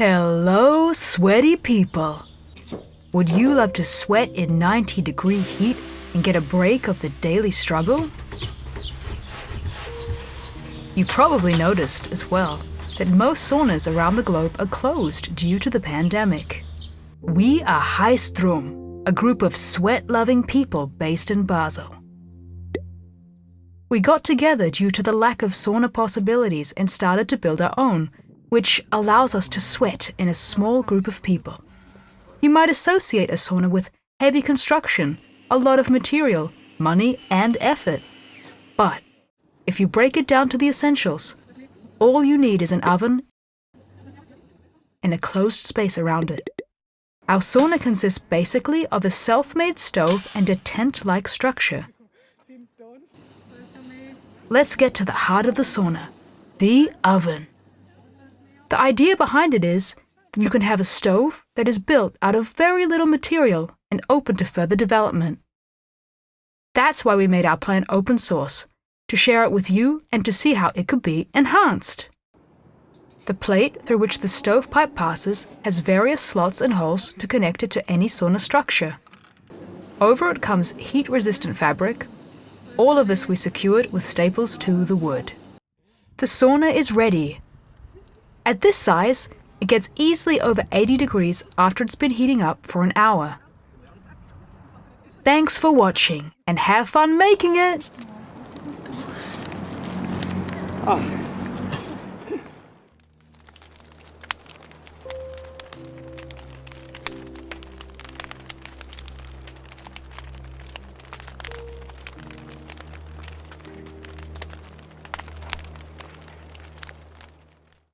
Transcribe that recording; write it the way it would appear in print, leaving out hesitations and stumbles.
Hello, sweaty people. Would you love to sweat in 90-degree heat and get a break of the daily struggle? You probably noticed as well that most saunas around the globe are closed due to the pandemic. We are Heissdrum, a group of sweat-loving people based in Basel. We got together due to the lack of sauna possibilities and started to build our own, which allows us to sweat in a small group of people. You might associate a sauna with heavy construction, a lot of material, money, and effort. But if you break it down to the essentials, all you need is an oven and a closed space around it. Our sauna consists basically of a self-made stove and a tent-like structure. Let's get to the heart of the sauna, the oven. The idea behind it is that you can have a stove that is built out of very little material and open to further development. That's why we made our plan open source, to share it with you and to see how it could be enhanced. The plate through which the stovepipe passes has various slots and holes to connect it to any sauna structure. Over it comes heat-resistant fabric. All of this we secured with staples to the wood. The sauna is ready. At this size, it gets easily over 80 degrees after it's been heating up for an hour. Thanks for watching and have fun making it!